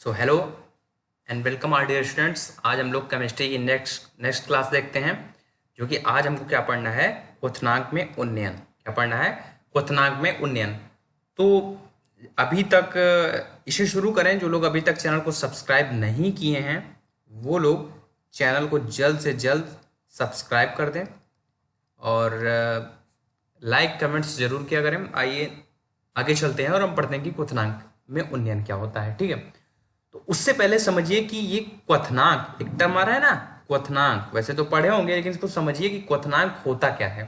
So hello and welcome our dear students. आज हम लोग केमिस्ट्री की नेक्स्ट क्लास देखते हैं, जो कि आज हमको क्या पढ़ना है, क्वथनांक में उन्नयन। क्या पढ़ना है? क्वथनांक में उन्नयन। तो अभी तक इसे शुरू करें। जो लोग अभी तक चैनल को सब्सक्राइब नहीं किए हैं वो लोग चैनल को जल्द से जल्द सब्सक्राइब कर दें और लाइक कमेंट्स जरूर किया करें। आइए आगे चलते हैं और हम पढ़ते हैं कि क्वथनांक में उन्नयन क्या होता है। ठीक है, तो उससे पहले समझिए कि ये क्वथनांक, एक टर्म आ रहा है ना क्वथनांक, वैसे तो पढ़े होंगे लेकिन इसको समझिए कि क्वथनांक होता क्या है।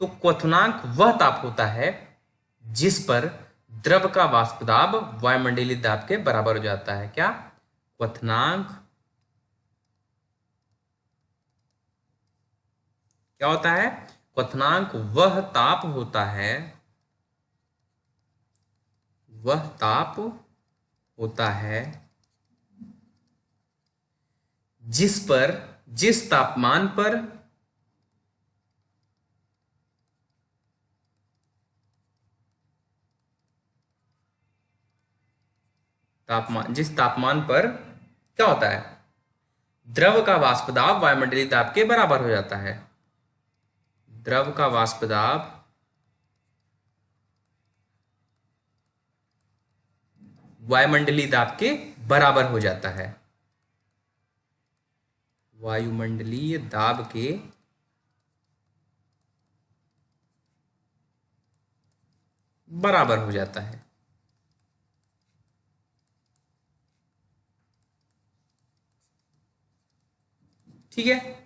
तो क्वथनांक वह ताप होता है जिस पर द्रव का वाष्प दाब वायुमंडलीय दाब के बराबर हो जाता है। क्या? क्वथनांक क्या होता है? क्वथनांक वह ताप होता है, वह ताप होता है जिस तापमान पर जिस तापमान पर क्या होता है, द्रव का वाष्प दाब वायुमंडलीय दाब के बराबर हो जाता है। द्रव का वाष्प दाब वायुमंडलीय दाब के बराबर हो जाता है। वायुमंडलीय दाब के बराबर हो जाता है। ठीक है,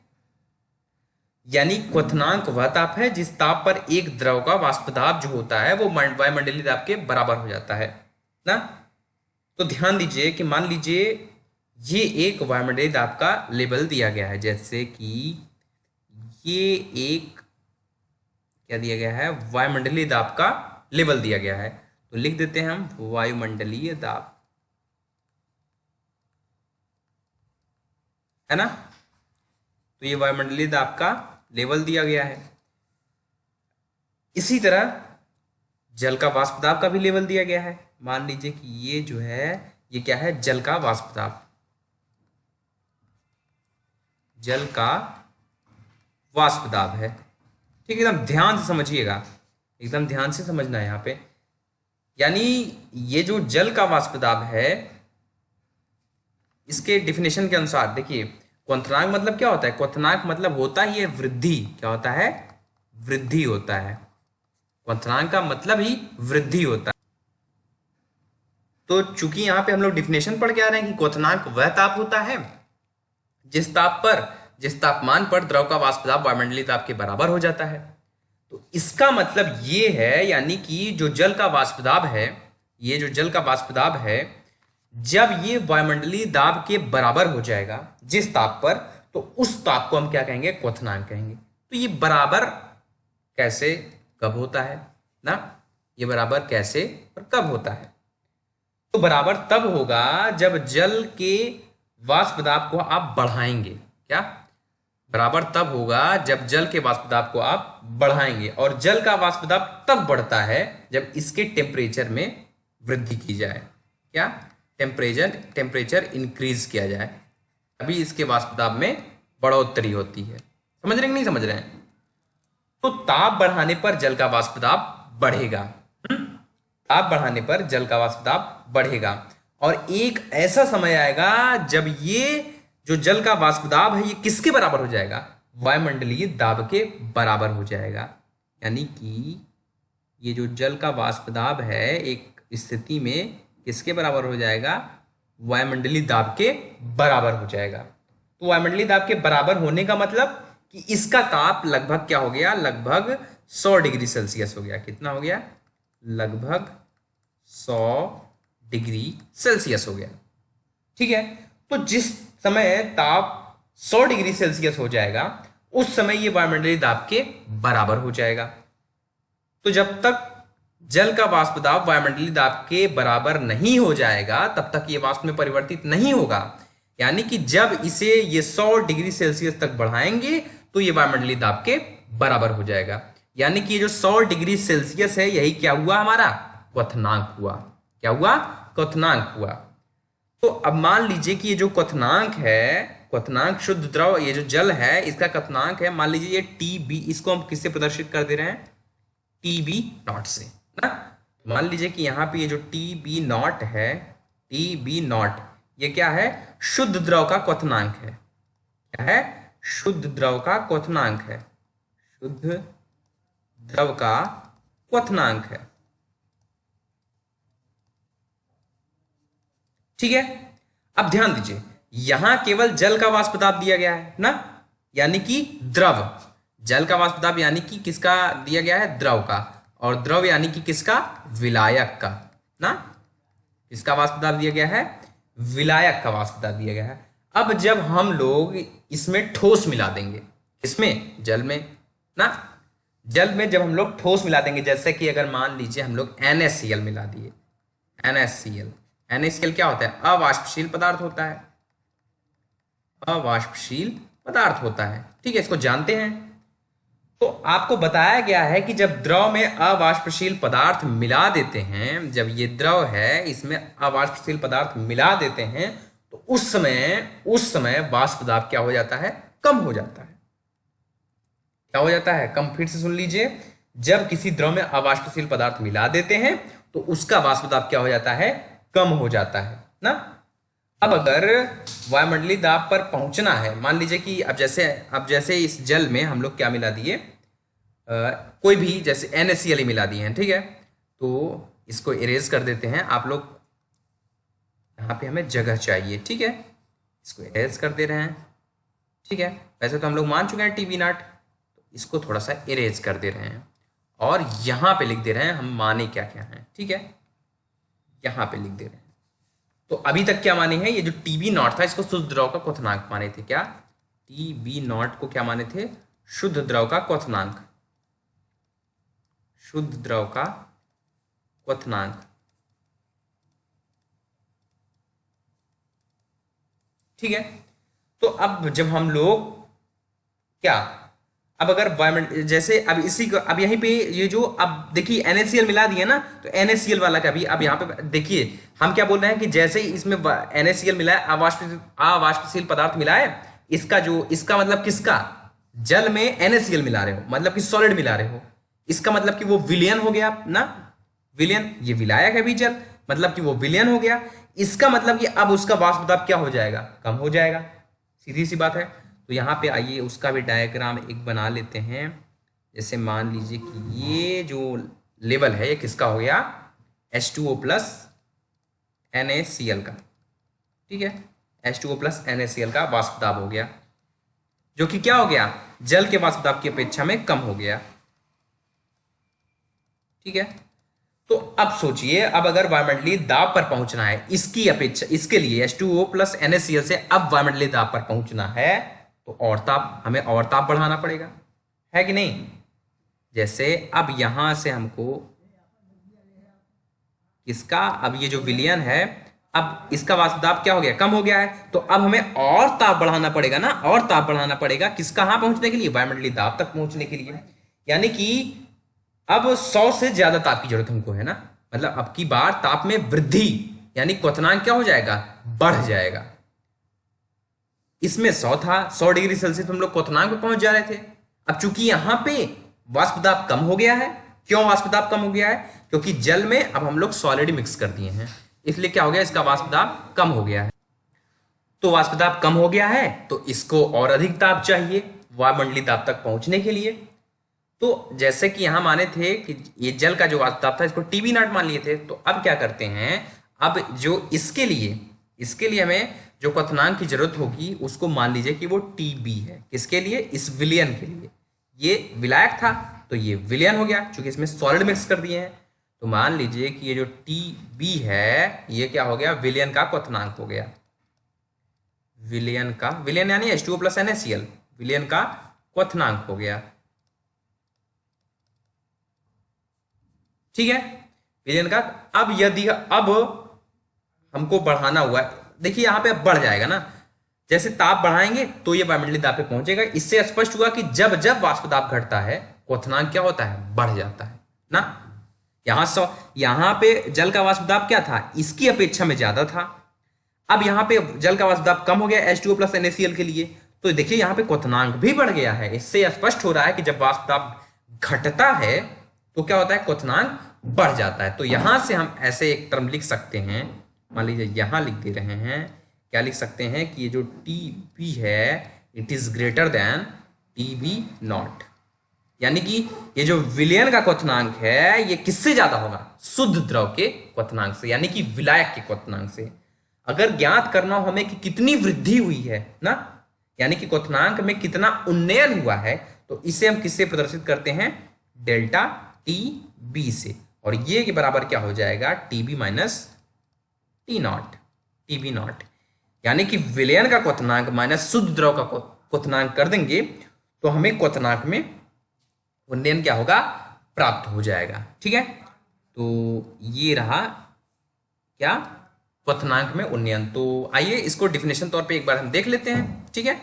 यानी क्वथनांक वह ताप है जिस ताप पर एक द्रव का वाष्प दाब जो होता है वो वायुमंडलीय दाब के बराबर हो जाता है ना। तो ध्यान दीजिए कि मान लीजिए ये एक वायुमंडलीय दाब का लेवल दिया गया है, जैसे कि ये एक क्या दिया गया है, वायुमंडलीय दाब का लेवल दिया गया है। तो लिख देते हैं हम वायुमंडलीय दाब, है ना। तो ये वायुमंडलीय दाब का लेवल दिया गया है। इसी तरह जल का वाष्प दाब का भी लेवल दिया गया है। मान लीजिए कि ये जो है, ये क्या है, जल का वाष्प दाब, जल का वाष्प दाब है। ठीक है, एकदम ध्यान से समझिएगा, एकदम ध्यान से समझना है यहाँ पे। यानी ये जो जल का वाष्प दाब है, इसके डिफिनेशन के अनुसार देखिए, क्वथनांक मतलब क्या होता है? क्वथनांक मतलब होता ही है वृद्धि। क्या होता है? वृद्धि होता है। क्वथनांक का मतलब ही वृद्धि होता है। तो चूंकि यहां पे हम लोग डिफिनेशन पढ़ के आ रहे हैं कि क्वथनांक वह ताप होता है जिस तापमान पर द्रव का वाष्प दाब वायुमंडलीय दाब के बराबर हो जाता है। तो इसका मतलब ये है, यानी कि जो जल का वाष्प दाब है, ये जो जल का वाष्प दाब है, जब ये वायुमंडलीय दाब के बराबर हो जाएगा जिस ताप पर, तो उस ताप को हम क्या कहेंगे? क्वथनांक कहेंगे। तो ये बराबर कैसे कब होता है ना, ये बराबर कैसे और कब होता है? तो बराबर तब होगा जब जल के वाष्प दाब को आप बढ़ाएंगे। क्या? बराबर तब होगा जब जल के वाष्प दाब को आप बढ़ाएंगे। और जल का वाष्प दाब तब बढ़ता है जब इसके टेम्परेचर में वृद्धि की जाए। क्या? टेम्परेचर इंक्रीज किया जाए, अभी इसके वाष्प दाब में बढ़ोतरी होती है। समझ रहे हैं कि नहीं समझ रहे हैं? तो ताप बढ़ाने पर जल का वाष्प दाब बढ़ेगा। ताप बढ़ाने पर जल का वाष्प दाब बढ़ेगा, और एक ऐसा समय आएगा जब ये जो जल का वाष्प दाब है ये किसके बराबर हो जाएगा? वायुमंडलीय दाब के बराबर हो जाएगा। यानी कि ये जो जल का वाष्प दाब है एक स्थिति में किसके बराबर हो जाएगा? वायुमंडलीय दाब के बराबर हो जाएगा। तो वायुमंडलीय दाब के बराबर होने का मतलब कि इसका ताप लगभग क्या हो गया? लगभग 100 डिग्री सेल्सियस हो गया। कितना हो गया? लगभग 100 डिग्री सेल्सियस हो गया। ठीक है, तो जिस समय ताप 100 डिग्री सेल्सियस हो जाएगा उस समय ये वायुमंडलीय दाब के बराबर हो जाएगा। तो जब तक जल का वाष्प दाब वायुमंडलीय दाब के बराबर नहीं हो जाएगा तब तक ये वाष्प में परिवर्तित नहीं होगा। यानी कि जब इसे ये 100 डिग्री सेल्सियस तक बढ़ाएंगे तो ये वायुमंडलीय दाब के बराबर हो जाएगा। यानी कि ये जो 100 डिग्री सेल्सियस है, यही क्या हुआ? हमारा क्वथनांक हुआ। क्या हुआ? क्वथनांक हुआ। तो अब मान लीजिए कि ये जो क्वथनांक है, क्वथनांक शुद्ध द्रव, ये जो जल है इसका क्वथनांक है, मान लीजिए ये टी बी, इसको हम किससे प्रदर्शित कर दे रहे हैं, टी बी नॉट से ना। मान लीजिए कि यहाँ पे ये जो टी बी नॉट है, टी बी नॉट, ये क्या है, शुद्ध द्रव का क्वथनांक है। क्या है, शुद्ध द्रव का क्वथनांक है, शुद्ध द्रव का क्वथनांक है। ठीक है, अब ध्यान दीजिए, यहां केवल जल का वाष्प दाब दिया गया है ना, यानी कि द्रव, जल का वाष्प दाब यानी कि किसका दिया गया है, द्रव का, और द्रव यानी कि किसका, विलायक का ना। किसका वाष्प दाब दिया गया है, विलायक का वाष्प दाब दिया गया है। अब जब हम लोग इसमें ठोस मिला देंगे, इसमें जल में ना, जल में जब हम लोग ठोस मिला देंगे, जैसे कि अगर मान लीजिए हम लोग NaCl मिला दिए, NaCl, NaCl क्या होता है, अवाष्पशील पदार्थ होता है, अवाष्पशील पदार्थ होता है। ठीक है, इसको जानते हैं। तो आपको बताया गया है कि जब द्रव में अवाष्पशील पदार्थ मिला देते हैं, जब ये द्रव है इसमें अवाष्पशील पदार्थ मिला देते हैं, तो उस समय वाष्प दाब क्या हो जाता है, कम हो जाता है। क्या हो जाता है, कम। फिर से सुन लीजिए, जब किसी द्रव में अवाष्पशील पदार्थ मिला देते हैं तो उसका वाष्प दाब क्या हो जाता है, कम हो जाता है ना। अब अगर वायुमंडलीय दाब पर पहुंचना है, मान लीजिए कि अब जैसे इस जल में हम लोग क्या मिला दिए, कोई भी जैसे NaCl मिला दिए हैं, ठीक है, तो इसको इरेज कर देते हैं आप लोग, यहाँ पे हमें जगह चाहिए, ठीक है, इसको इरेज कर दे रहे हैं। ठीक है, वैसे तो हम लोग मान चुके हैं टीबी नॉट, तो इसको थोड़ा सा इरेज कर दे रहे हैं और यहाँ पे लिख दे रहे हैं हम माने क्या क्या हैं। ठीक है, यहाँ पे लिख दे रहे हैं। तो अभी तक क्या माने हैं, ये जो टीबी नॉट था इसको शुद्ध द्रव का क्वथनांक माने थे। क्या, टीबी नॉट को क्या माने थे, शुद्ध द्रव का क्वथनांक, शुद्ध द्रव का क्वथनांक। ठीक है, तो अब जब हम लोग क्या, अब अगर वायुमंडल जैसे अब इसी को अब यहीं पे ये जो अब देखिए NaCl मिला दिया ना, तो NaCl वाला का भी अब यहाँ पे देखिए हम क्या बोल रहे हैं कि जैसे ही इसमें NaCl मिला है, अवाष्पशील पदार्थ मिला है, इसका मतलब किसका, जल में NaCl मिला रहे हो, मतलब कि सॉलिड मिला रहे हो, इसका मतलब कि वो विलयन हो गया ना, विलयन, ये विलायक है भी जल, मतलब कि वो विलयन हो गया। इसका मतलब कि अब उसका वाष्प दाब क्या हो जाएगा, कम हो जाएगा, सीधी सी बात है। तो यहाँ पे आइए उसका भी डायग्राम एक बना लेते हैं। जैसे मान लीजिए कि ये जो लेवल है ये किसका हो गया, H2O प्लस NaCl का। ठीक है, H2O प्लस NaCl का वाष्प दाब हो गया, जो कि क्या हो गया, जल के वाष्प दाब की अपेक्षा में कम हो गया। ठीक है, तो अब सोचिए, अब अगर वायुमंडलीय दाब पर पहुंचना है, इसकी अपेक्षा, इसके लिए H2O प्लस NaCl से अब वायुमंडलीय दाब पर पहुंचना है, तो और ताप, हमें और ताप बढ़ाना पड़ेगा, है कि नहीं। जैसे अब यहां से हमको इसका, अब ये जो विलयन है, अब इसका वाष्प दाब क्या हो गया, कम हो गया है, तो अब हमें और ताप बढ़ाना पड़ेगा ना, और ताप बढ़ाना पड़ेगा, किस कहां पहुंचने के लिए, वायुमंडलीय दाब तक पहुंचने के लिए। यानी कि अब 100 से ज्यादा ताप की जरूरत हमको है ना, मतलब अब की बार ताप में वृद्धि, यानी क्वथनांक क्या हो जाएगा, बढ़ जाएगा। इसमें 100 था, 100 डिग्री सेल्सियस हम लोग क्वथनांक पे पहुंच जा रहे थे। अब चूंकि यहां पे वाष्प दाब कम हो गया है, क्यों वाष्प दाब कम हो गया है, क्योंकि जल में अब हम लोग सॉलिड मिक्स कर दिए हैं, इसलिए क्या हो गया, इसका वाष्प दाब कम हो गया है। तो वाष्प दाब कम हो गया है, तो इसको और अधिक ताप चाहिए वायुमंडलीय दाब तक पहुंचने के लिए। तो जैसे कि यहां माने थे कि ये जल का जो वाष्प दाब था इसको टीबी नॉट मान लिए थे, तो अब क्या करते हैं, अब जो इसके लिए हमें जो क्वथनांक की जरूरत होगी उसको मान लीजिए कि वो टीबी है, किसके लिए, इस विलयन के लिए। ये विलायक था तो ये विलयन हो गया, क्योंकि इसमें सॉलिड मिक्स कर दिए हैं। तो मान लीजिए कि ये जो टीबी है ये क्या हो गया, विलयन का क्वथनांक हो गया, विलयन यानी H2O प्लस NaCl, विलयन का क्वथनांक हो गया। ठीक है, विलयन का। अब यदि अब हमको बढ़ाना हुआ है, देखिए यहां पे अब बढ़ जाएगा ना, जैसे ताप बढ़ाएंगे तो ये वायुमंडलीय दाब पे पहुंचेगा। इससे स्पष्ट हुआ कि जब जब वाष्प दाब घटता है क्वथनांक क्या होता है, बढ़ जाता है ना। यहां पे जल का वाष्प दाब क्या था, इसकी अपेक्षा में ज्यादा था। अब यहाँ पे जल का वाष्प दाब कम हो गया H2O प्लस NaCl के लिए, तो देखिए यहाँ पे क्वथनांक भी बढ़ गया है। इससे स्पष्ट हो रहा है कि जब वाष्प दाब घटता है तो क्या होता है, क्वथनांक बढ़ जाता है। तो यहां से हम ऐसे एक टर्म लिख सकते हैं, मान लीजिए यहां लिख दे रहे हैं, क्या लिख सकते हैं कि ये जो TB है it is greater than TB not, यानी कि ये जो विलयन का क्वथनांक है ये किससे ज्यादा होगा, शुद्ध द्रव के क्वथनांक से, यानी कि विलायक के क्वथनांक से। अगर ज्ञात करना हो हमें कि कितनी वृद्धि हुई है ना, यानी कि क्वथनांक में कितना उन्नयन हुआ है, तो इसे हम किससे प्रदर्शित करते हैं, डेल्टा TB से, और ये के बराबर क्या हो जाएगा, TB minus T not, TB not, यानी कि विलयन का क्वथनांक माइनस शुद्ध द्रव का क्वथनांक कर देंगे तो हमें क्वथनांक में उन्नयन क्या होगा, प्राप्त हो जाएगा। ठीक है, तो ये रहा क्या, क्वथनांक में उन्नयन। तो आइए इसको डिफिनेशन तौर पे एक बार हम देख लेते हैं। ठीक है,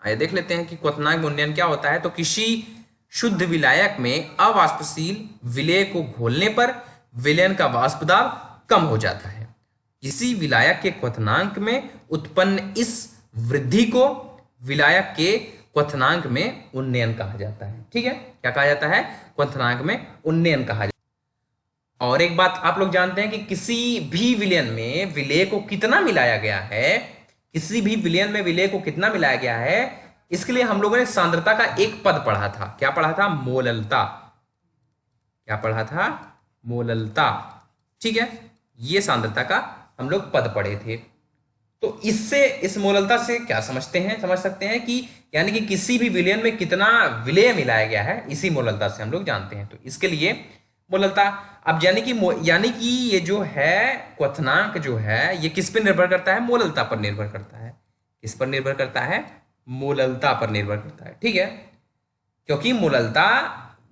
आइए देख लेते हैं कि क्वथनांक में उन्नयन क्या होता है। तो किसी शुद्ध विलायक में अवाष्पशील विलेय को घोलने पर विलयन का वाष्प दाब कम हो जाता है। किसी विलायक के क्वथनांक में उत्पन्न इस वृद्धि को विलायक के क्वथनांक में उन्नयन कहा जाता है। ठीक है, क्या कहा जाता है, क्वथनांक में उन्नयन कहा जाता है। और एक बात आप लोग जानते हैं कि किसी भी विलयन में विलेय को कितना मिलाया गया है, किसी भी विलयन में विलेय को कितना मिलाया गया है, इसके लिए हम लोगों ने सांद्रता का एक पद पढ़ा था। क्या पढ़ा था, मोललता। क्या पढ़ा था, मोललता। ठीक है, ये सांद्रता का हम लोग पद पढ़े थे। तो इससे, इस मोललता से क्या समझते हैं, समझ सकते हैं कि यानी कि किसी भी विलयन में कितना विलेय मिलाया गया है, इसी मोललता से हम लोग जानते हैं। तो इसके लिए मोललता, अब यानी कि ये जो है क्वथनांक जो है ये किस पर निर्भर करता है, मोललता पर निर्भर करता है। किस पर निर्भर करता है, मोललता पर निर्भर करता है। ठीक है, क्योंकि मोललता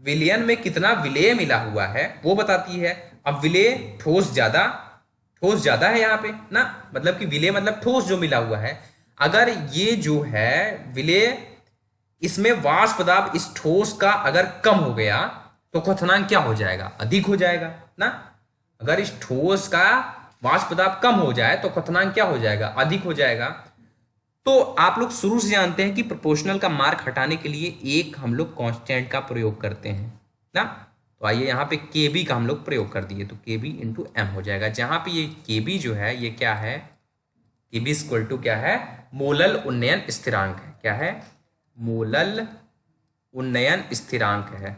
विलयन में कितना विलेय मिला हुआ है वो बताती है। अब विलेय ठोस ज्यादा है यहाँ पे ना, मतलब कि विलेय मतलब ठोस जो मिला हुआ है। अगर ये जो है विलेय, इसमें वाष्प दाब इस ठोस का अगर कम हो गया तो क्वथनांक क्या हो जाएगा, अधिक हो जाएगा ना। अगर इस ठोस का वाष्प दाब कम हो जाए तो क्वथनांक क्या हो जाएगा, अधिक हो जाएगा। तो आप लोग शुरू से जानते हैं कि प्रोपोर्शनल का मार्क हटाने के लिए एक हम लोग कांस्टेंट का प्रयोग करते हैं ना। तो आइए यहाँ पे KB का हम लोग प्रयोग कर दिए, तो KB इंटू एम हो जाएगा, जहां पे ये KB जो है ये क्या है, KB इक्वल टू क्या है, मोलल उन्नयन स्थिरांक है। क्या है, मोलल उन्नयन स्थिरांक है,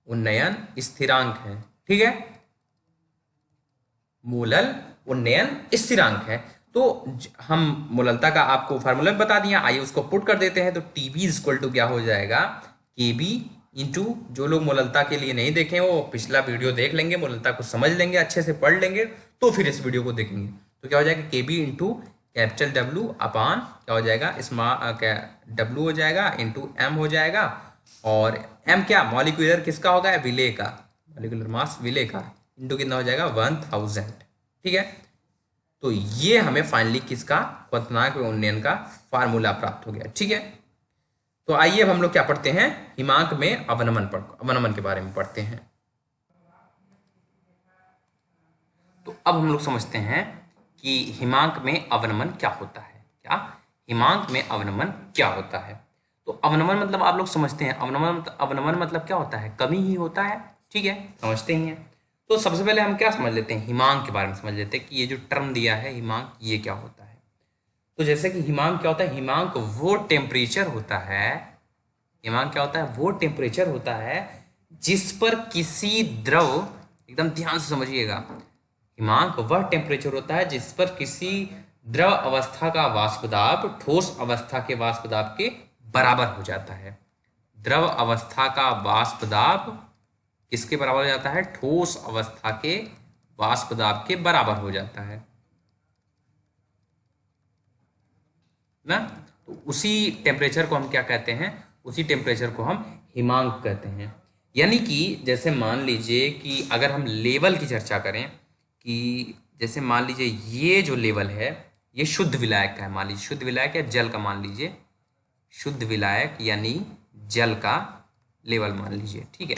उन्नयन स्थिरांक है। ठीक है, मोलल उन्नयन स्थिरांक है। तो हम मोललता का आपको फार्मूला बता दिया, आइए उसको पुट कर देते हैं। तो TB इक्वल टू क्या हो जाएगा, KB इंटू, जो लोग मोललता के लिए नहीं देखें वो पिछला वीडियो देख लेंगे, मोललता को समझ लेंगे, अच्छे से पढ़ लेंगे, तो फिर इस वीडियो को देखेंगे। तो क्या हो जाएगा, KB इंटू कैपिटल W अपान क्या हो जाएगा, W हो जाएगा इंटू M हो जाएगा, और M क्या, मॉलिक्यूलर किसका होगा, विलेय का, मॉलिक्यूलर मास विलेय का, इंटू कितना हो जाएगा 1000। ठीक है, तो ये हमें फाइनली किसका, क्वथनांक में उन्नयन का फार्मूला प्राप्त हो गया। ठीक है, तो आइए अब हम लोग क्या पढ़ते हैं, हिमांक में अवनमन के बारे में पढ़ते हैं। तो अब हम लोग समझते हैं कि हिमांक में अवनमन क्या होता है। क्या, हिमांक में अवनमन क्या होता है। तो अवनमन मतलब आप लोग समझते हैं, अवनमन मतलब क्या होता है, कमी ही होता है। ठीक है, समझते ही हैं। तो सबसे पहले हम क्या समझ लेते हैं, हिमांक के बारे में समझ लेते हैं कि ये जो टर्म दिया है हिमांक, ये क्या होता है। तो जैसे कि हिमांक क्या होता है, हिमांक वो टेम्परेचर होता है, हिमांक क्या होता है, वो टेम्परेचर होता है जिस पर किसी द्रव, एकदम ध्यान से समझिएगा, हिमांक वह टेम्परेचर होता है जिस पर किसी द्रव अवस्था का वाष्प दाब ठोस अवस्था के वाष्प दाब के बराबर हो जाता है। द्रव अवस्था का वाष्प दाब किसके बराबर हो जाता है, ठोस अवस्था के वाष्प दाब के बराबर हो जाता है ना। तो उसी टेम्परेचर को हम क्या कहते हैं, उसी टेम्परेचर को हम हिमांक कहते हैं। यानी कि जैसे मान लीजिए कि अगर हम लेवल की चर्चा करें कि जैसे मान लीजिए ये जो लेवल है ये शुद्ध विलायक का है, मान लीजिए शुद्ध विलायक या जल का, मान लीजिए शुद्ध विलायक यानी जल का लेवल मान लीजिए। ठीक है,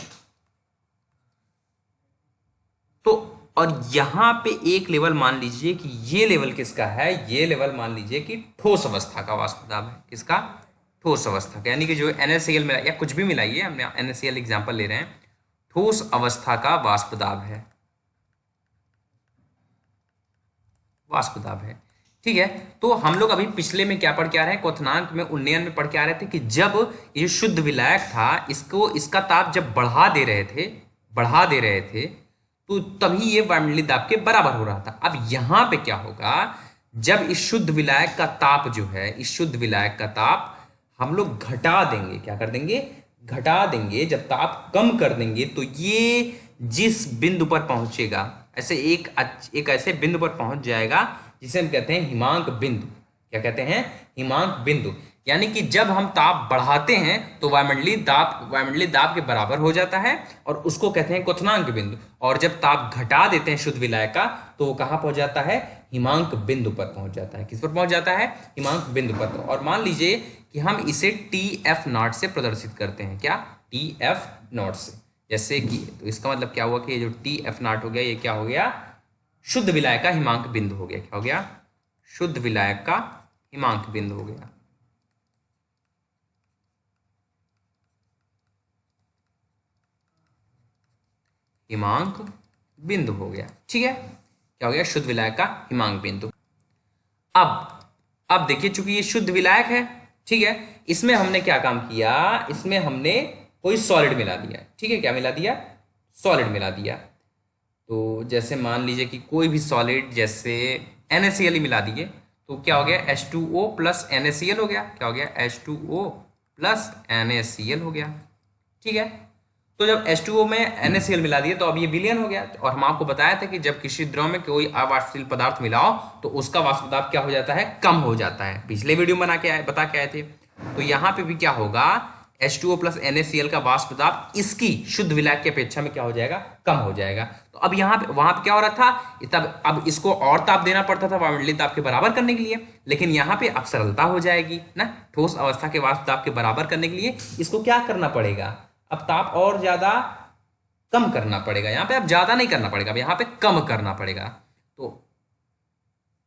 तो और यहाँ पे एक लेवल मान लीजिए कि ये लेवल किसका है, ये लेवल मान लीजिए कि ठोस अवस्था का वाष्प दाब है। किसका? ठोस अवस्था का, यानी कि जो NaCl मिला या कुछ भी मिलाइए, हमने NaCl एग्जाम्पल ले रहे हैं, ठोस अवस्था का वाष्प दाब है, वाष्प दाब है। ठीक है, तो हम लोग अभी पिछले में क्या पढ़ के आ रहे हैं, क्वथनांक में उन्नयन में पढ़ के आ रहे थे कि जब ये शुद्ध विलायक था, इसको इसका ताप जब बढ़ा दे रहे थे तो तभी ये वायुमंडलीय दाब के बराबर हो रहा था। अब यहाँ पे क्या होगा, जब इस शुद्ध विलायक का ताप जो है, इस शुद्ध विलायक का ताप हम लोग घटा देंगे, क्या कर देंगे, घटा देंगे। जब ताप कम कर देंगे तो ये जिस बिंदु पर पहुंचेगा, ऐसे एक ऐसे बिंदु पर पहुंच जाएगा जिसे हम कहते हैं हिमांक बिंदु। क्या कहते हैं? हिमांक बिंदु। यानी कि जब हम ताप बढ़ाते हैं तो वायुमंडलीय दाब के बराबर हो जाता है और उसको कहते हैं क्वथनांक बिंदु। और जब ताप घटा देते हैं शुद्ध विलायक का तो वो कहाँ पहुंच जाता है, हिमांक बिंदु पर पहुंच जाता है। किस पर पहुंच जाता है? हिमांक बिंदु पर। और मान लीजिए कि हम इसे TF0 से प्रदर्शित करते हैं। क्या? TF0 से। जैसे कि तो इसका मतलब क्या हुआ कि ये जो TF0 हो गया, ये क्या हो गया, शुद्ध विलायक का हिमांक बिंदु हो गया। क्या हो गया? शुद्ध विलायक का हिमांक बिंदु हो गया। हिमांक बिंदु हो गया। ठीक है, क्या हो गया? शुद्ध विलायक का हिमांक बिंदु। अब देखिए, चूंकि ये शुद्ध विलायक है, ठीक है, इसमें हमने क्या काम किया, इसमें हमने कोई सॉलिड मिला दिया। ठीक है, क्या मिला दिया? सॉलिड मिला दिया। तो जैसे मान लीजिए कि कोई भी सॉलिड, जैसे NaCl ही मिला दिए, तो क्या हो गया, H2O प्लस NaCl हो गया। क्या हो गया? H2O प्लस NaCl हो गया। ठीक है, तो जब H2O में NaCl मिला दिए तो अब ये विलयन हो गया। और हम आपको बताया था कि जब किसी द्रव में कोई अवाष्पशील पदार्थ मिलाओ तो उसका वाष्प दाब क्या हो जाता है, कम हो जाता है। पिछले वीडियो में बता के आए थे। तो यहाँ पे भी क्या होगा, H2O प्लस NaCl का वाष्प दाब इसकी शुद्ध विलायक की अपेक्षा में क्या हो जाएगा, कम हो जाएगा। तो अब यहाँ पे, वहां पे क्या हो रहा था, तब अब इसको और ताप देना पड़ता था वायुमंडलीय ताप के बराबर करने के लिए, लेकिन यहाँ पे अब सरलता हो जाएगी ना, ठोस अवस्था के वाष्प दाब के बराबर करने के लिए इसको क्या करना पड़ेगा, अब ताप और ज्यादा कम करना पड़ेगा। यहाँ पे अब ज्यादा नहीं करना पड़ेगा, अब यहाँ पे कम करना पड़ेगा। तो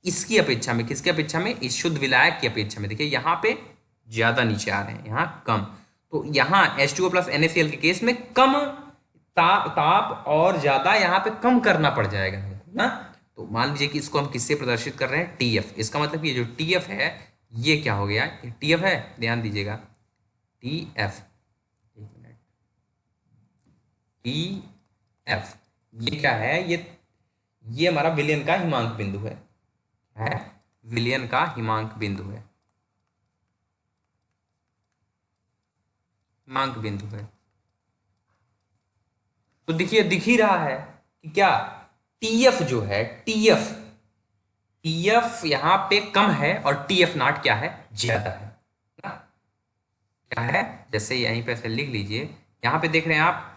इसकी अपेक्षा में, किसकी अपेक्षा में, इस शुद्ध विलायक की अपेक्षा में, देखिए यहाँ पे ज्यादा नीचे आ रहे हैं, यहाँ कम। तो यहाँ H2O प्लस NaCl के केस में कम ताप और ज्यादा यहाँ पे कम करना पड़ जाएगा हमको ना। तो मान लीजिए कि इसको हम किससे प्रदर्शित कर रहे हैं, TF। इसका मतलब ये जो TF है, ये क्या हो गया, TF है, ध्यान दीजिएगा, TF, ये क्या है, ये हमारा विलयन का हिमांक बिंदु है, विलयन का हिमांक बिंदु है, हिमांक बिंदु है। तो देखिए, दिख ही रहा है कि क्या, TF जो है, TF यहां पे कम है और TF0 क्या है, ज्यादा है ना। क्या है, जैसे यहीं पे ऐसे लिख लीजिए, यहां पे देख रहे हैं आप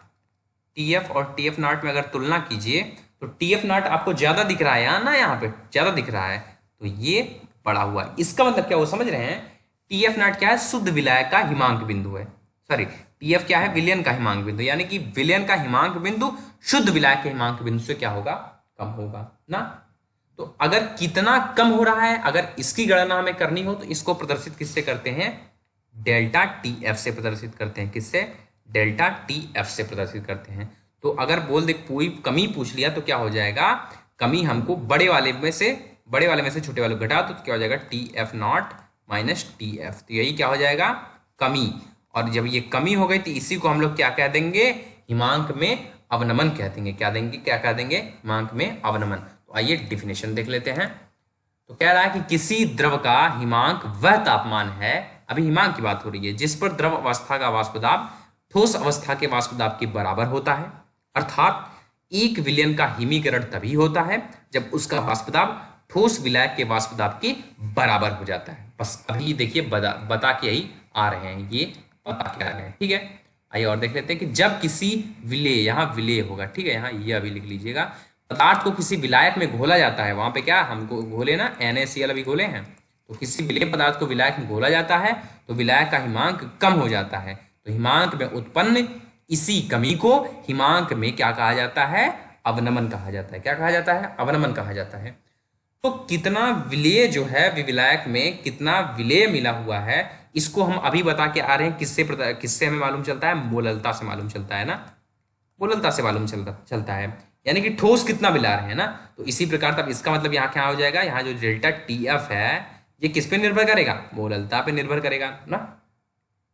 TF और TF0 में अगर तुलना कीजिए तो TF0 आपको ज्यादा दिख रहा है यहाँ ना, यहाँ पे ज्यादा दिख रहा है, तो ये बड़ा हुआ है। इसका मतलब क्या, वो समझ रहे हैं, TF0 क्या है, शुद्ध विलायक का हिमांक बिंदु है, सॉरी TF क्या है, विलयन का हिमांक बिंदु, यानी कि विलयन का हिमांक बिंदु शुद्ध विलायक के हिमांक बिंदु से क्या होगा, कम होगा ना। तो अगर कितना कम हो रहा है, अगर इसकी गणना हमें करनी हो तो इसको प्रदर्शित किससे करते हैं, डेल्टा TF से प्रदर्शित करते हैं। किससे, डेल्टा TF से प्रदर्शित करते हैं। तो अगर बोल दे कोई कमी पूछ लिया तो क्या हो जाएगा, कमी हमको बड़े वाले में से छोटे वाले घटा तो क्या हो जाएगा, TF0 माइनस TF। तो यही क्या हो जाएगा, कमी। और जब ये कमी हो गई तो इसी को हम लोग क्या कह देंगे, हिमांक में अवनमन कह देंगे। क्या देंगे, क्या कह देंगे, हिमांक में अवनमन। तो आइए डिफिनेशन देख लेते हैं। तो कह रहा है कि किसी द्रव का हिमांक वह तापमान है, अभी हिमांक की बात हो रही है, जिस पर द्रव अवस्था का वाष्प दाब ठोस अवस्था के वाष्प दाब के बराबर होता है। अर्थात एक विलयन का हिमीकरण तभी होता है जब उसका वाष्प दाब ठोस विलायक के वाष्प दाब के बराबर हो जाता है। बस अभी देखिए बता के ही आ रहे हैं, ये बता के आ रहे हैं। ठीक है, आइए और देख लेते हैं कि जब किसी विलेय, यहाँ विलेय होगा, ठीक है, यहाँ ये अभी लिख लीजिएगा, पदार्थ को किसी विलायक में घोला जाता है, वहां पे क्या हमको घोले ना, NaCl अभी घोले हैं, तो किसी विलेय पदार्थ को विलायक में घोला जाता है तो विलायक का हिमांक कम हो जाता है। तो हिमांक में उत्पन्न इसी कमी को हिमांक में क्या कहा जाता है, अवनमन कहा जाता है। क्या कहा जाता है? अवनमन कहा जाता है। तो कितना विलेय जो है विविलायक में कितना विलेय मिला हुआ है, इसको हम अभी बता के आ रहे हैं। किससे हमें मालूम चलता है? मोललता से मालूम चलता है ना, मोललता से मालूम चलता है, यानी कि ठोस कितना मिला रहे हैं ना। तो इसी प्रकार तब इसका मतलब यहाँ क्या हो जाएगा, यहाँ जो डेल्टा टी एफ है ये किस पे निर्भर करेगा? मोललता पे निर्भर करेगा ना।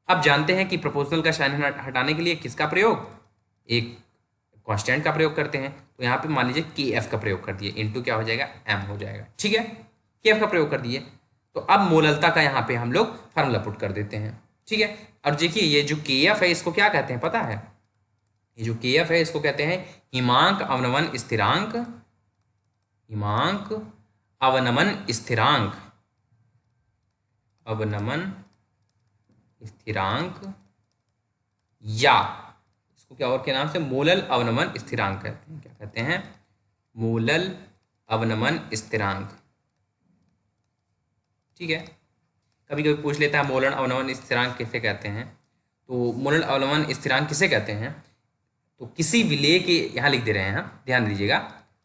अब जानते हैं कि प्रोपोर्शनल का साइन हटाने के लिए किसका प्रयोग, एक कांस्टेंट का प्रयोग करते हैं। तो यहाँ पे मान लीजिए के एफ का प्रयोग कर दिए, इनटू क्या हो जाएगा? एम हो जाएगा। ठीक है, के एफ का प्रयोग कर दिए। तो अब मोललता का यहाँ पे हम लोग फार्मूला पुट कर देते हैं। ठीक है, और देखिए ये जो के एफ है इसको क्या कहते हैं पता है? ये जो के एफ है इसको कहते हैं हिमांक अवनमन स्थिरांक, हिमांक अवनमन स्थिरांक, अवनमन स्थिरांक, या इसको क्या और के नाम से मोलल अवनमन स्थिरांक कहते हैं। क्या कहते हैं? मोलल अवनमन स्थिरांक। ठीक है, कभी कभी पूछ लेता है मोलल अवनमन स्थिरांक किसे कहते हैं। तो मोलल अवनमन स्थिरांक किसे कहते हैं? तो किसी विलेय के, यहाँ लिख दे रहे हैं, ध्यान दीजिएगा,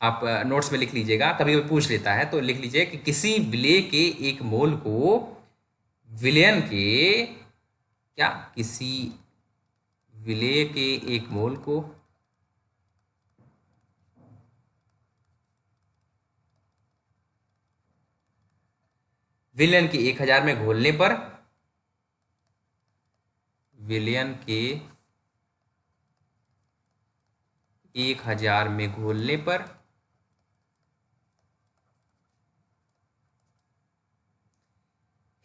आप नोट्स में लिख लीजिएगा, कभी कभी पूछ लेता है तो लिख लीजिए कि किसी विलेय के एक मोल को विलयन के, क्या किसी विलेय के एक मोल को विलयन के 1000 में घोलने पर, विलयन के 1000 में घोलने पर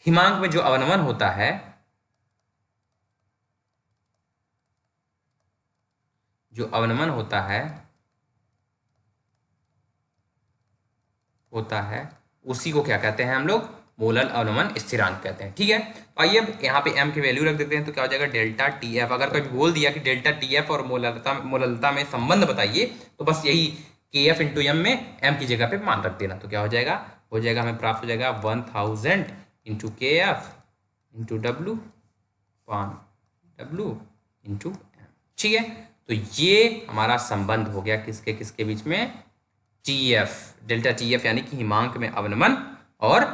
हिमांक में जो अवनमन होता है, जो अवनमन होता है उसी को क्या कहते हैं हम लोग? मोलल अवनमन स्थिरांक कहते हैं। ठीक है, आइए अब यहाँ पे m की वैल्यू रख देते हैं। तो क्या हो जाएगा? Delta T F. अगर कभी बोल दिया कि डेल्टा टी एफ और मोललता में संबंध बताइए, तो बस यही के एफ इंटू एम में m की जगह पे मान रख देना। तो क्या हो जाएगा? हमें प्राप्त हो जाएगा 1000 इंटू के एफ इंटू डब्ल्यू पान डब्ल्यू इंटू एम। ठीक है, तो ये हमारा संबंध हो गया किसके किसके बीच में? T F, delta T F यानी कि हिमांक में अवनमन और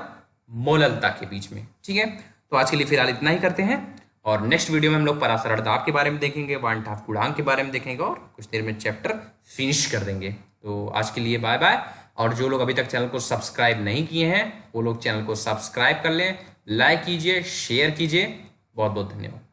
मोललता के बीच में। ठीक है, तो आज के लिए फिलहाल इतना ही करते हैं, और नेक्स्ट वीडियो में हम लोग परासरण दाब के बारे में देखेंगे, वन हाफ गुणांक के बारे में देखेंगे, और कुछ देर में चैप्टर फिनिश कर देंगे। तो आज के लिए बाय बाय। और जो लोग अभी तक चैनल को सब्सक्राइब नहीं किए हैं वो लोग चैनल को सब्सक्राइब कर लें, लाइक कीजिए, शेयर कीजिए। बहुत बहुत धन्यवाद।